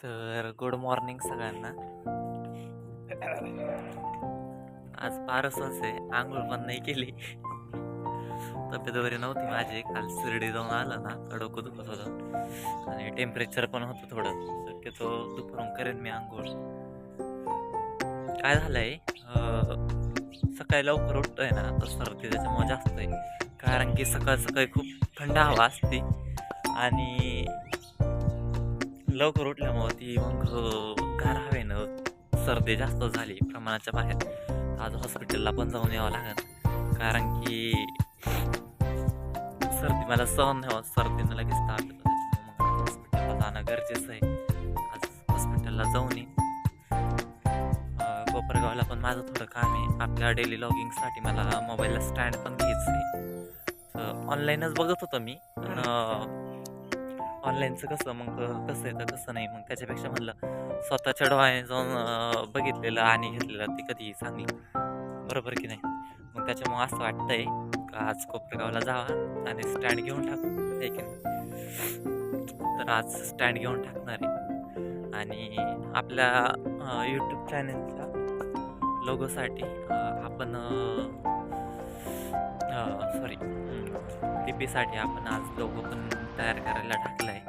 तर good morning सगळ्यांना. आज पारसच आहे, आंघोळ पण नाही केली. तब्येत बरी नव्हती माझी. काल शिर्डी जाऊन आलं ना, तर डोकं दुखत होतं आणि टेम्परेचर पण होतं थोडं. शक्यतो दुपारून करेन मी आंघोळ. काय झालंय, सकाळी लवकर उठतोय ना, तर सर्दी त्याच्यामुळे जास्त आहे. कारण की सकाळ सकाळी खूप थंड हवा असते आणि लवकर उठल्यामुळे ती मग गार हवेनं सर्दी जास्त झाली प्रमाणाच्या बाहेर. आज हॉस्पिटलला पण जाऊन यावं लागेल, कारण की सर्दी मला सहन नाही होत. सर्दीनं लगेच ताप येतो, त्याच्यामुळे मग हॉस्पिटलला जाणं गरजेचं आहे. आज हॉस्पिटलला जाऊन येईन. कोपरगावला पण माझं थोडं काम आहे. आपल्या डेली लॉगिंगसाठी मला मोबाईलला स्टँड पण घ्यायचं आहे. ऑनलाईनच बघत होतो मी, पण ऑनलाईनचं कसं मग कसं आहे तर कसं नाही. मग त्याच्यापेक्षा म्हणलं स्वतःच्या डोळ्याने जाऊन बघितलेलं आणि घेतलेलं ते कधी चांगलं, बरोबर की नाही. मग त्याच्यामुळे असं वाटतंय का आज कोपरगावला जावा आणि स्टँड घेऊन टाकू, आहे की नाही. तर आज स्टँड घेऊन टाकणार आहे आणि आपल्या यूट्यूब चॅनलच्या लोगोसाठी आपण सॉरी टीपीसाठी आपण आज लोगो पण तयार करायला टाकलाय.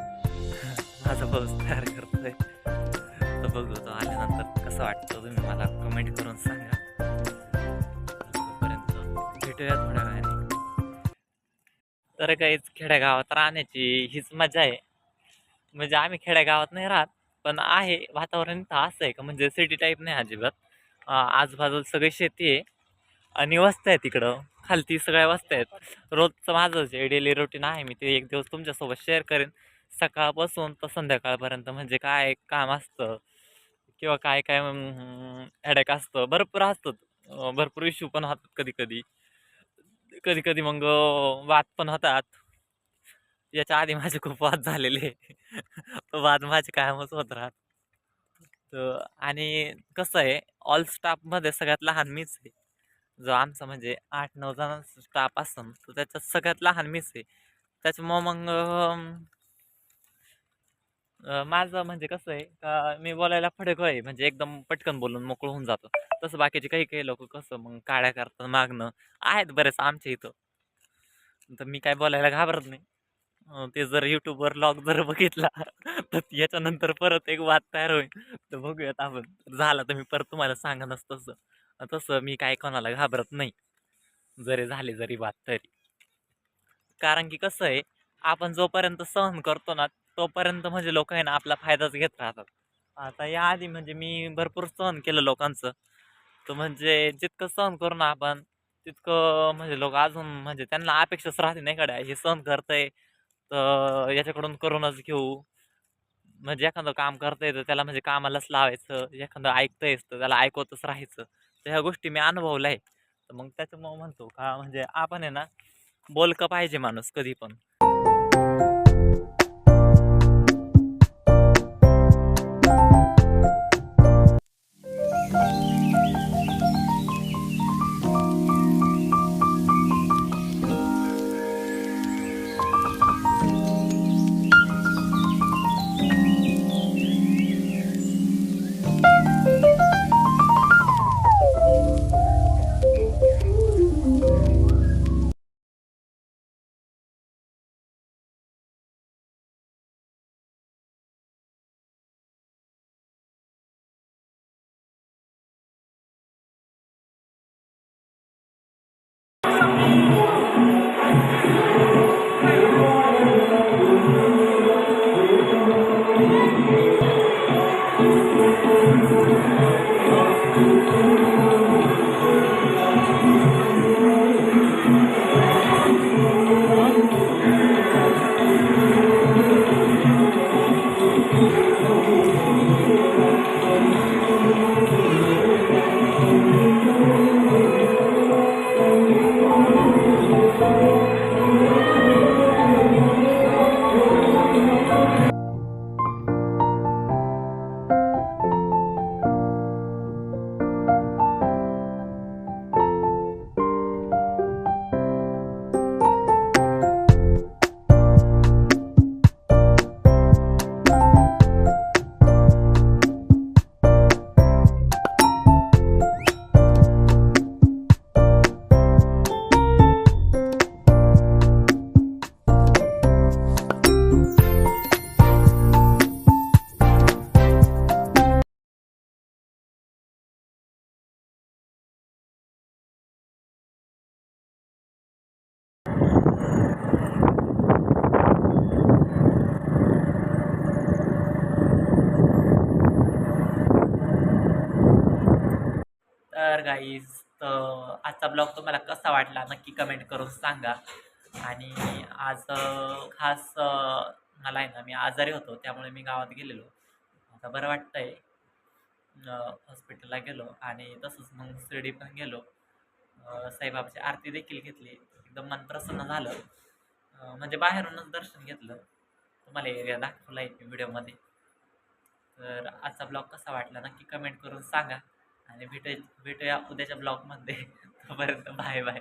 माझा पाऊस तयार करतोय, तर बघू तो आल्यानंतर कसं वाटतं तुम्ही मला कमेंट करून सांगा. तोपर्यंत भेटूया थोड्या वेळाने. तर काहीच खेड्यागावात राहण्याची हीच मजा आहे. म्हणजे आम्ही खेड्यागावात नाही राहत, पण आहे वातावरण तर असं आहे का म्हणजे सिटी टाईप नाही अजिबात. आजूबाजूला सगळी शेती आहे आणि वस्त्या आहेत तिकडं खालती, सगळ्या वस्त्या आहेत. रोजचं माझं जे डेली रुटीन आहे मी ते एक दिवस तुमच्यासोबत शेअर करेन. सकाळपासून तर संध्याकाळपर्यंत म्हणजे काय काम असतं किंवा काय काय हेडेक असतं, भरपूर असतं. भरपूर इश्यू पण होतात कधी कधी. कधी कधी मग वाद पण होतात. याच्या आधी माझे खूप वाद झालेले. तो वाद माझे कायमच होत राहत. तर आणि कसं आहे, ऑल स्टाफमध्ये सगळ्यात लहान मीच आहे. जो आमचा म्हणजे 8-9 जणांचा स्टाफ असन तर त्याच्यात सगळ्यात लहान मीच आहे. त्याच्यामुळं मग माझं म्हणजे कसं आहे का मी बोलायला फडक आहे, म्हणजे एकदम पटकन बोलून मोकळं होऊन जातं. तसं बाकीचे काही काही लोक कसं मग काड्या करतात मागणं, आहेत बरेच आमच्या इथं. तर मी काय बोलायला घाबरत नाही. ते जर यूट्यूबवर लॉग जर बघितला तर याच्यानंतर परत एक वाद तयार होईल. तर बघूयात आपण. झाला तर मी परत तुम्हाला सांगणच तसं. तसं मी काय कोणाला घाबरत नाही, जरी झाले जरी वाद तरी. कारण की कसं आहे, आपण जोपर्यंत सहन करतो ना तोपर्यंत म्हणजे लोक आहे ना आपला फायदाच घेत राहतात. आता याआधी म्हणजे मी भरपूर सहन केलं लोकांचं. तर म्हणजे जितकं सहन करू ना आपण तितकं म्हणजे लोक अजून म्हणजे त्यांना अपेक्षाच राहते नाही कडे हे सहन करतंय तर याच्याकडून करूनच घेऊ. म्हणजे एखादं काम करतंय तर त्याला म्हणजे कामालाच लावायचं, एखादं ऐकतंयच तर त्याला ऐकवतच राहायचं. तर ह्या गोष्टी मी अनुभवल्या आहे. तर मग त्याच्यामुळं म्हणतो का म्हणजे आपण आहे ना बोलकं पाहिजे माणूस कधी पण. तर गाईज, तर आजचा ब्लॉग तुम्हाला कसा वाटला नक्की कमेंट करून सांगा. आणि आज खास मला आहे ना, मी आजारी होतो त्यामुळे मी गावात गेलेलो. आता बरं वाटतंय. हॉस्पिटलला गेलो आणि तसंच मग शिर्डी पण गेलो. साईबाबाची आरती देखील घेतली. एकदम मन प्रसन्न झालं. म्हणजे बाहेरूनच दर्शन घेतलं. तुम्हाला एरिया दाखवला आहे व्हिडिओमध्ये. तर आजचा ब्लॉग कसा वाटला नक्की कमेंट करून सांगा आणि भेटूया उद्याच्या ब्लॉगमध्ये. तोपर्यंत बाय बाय.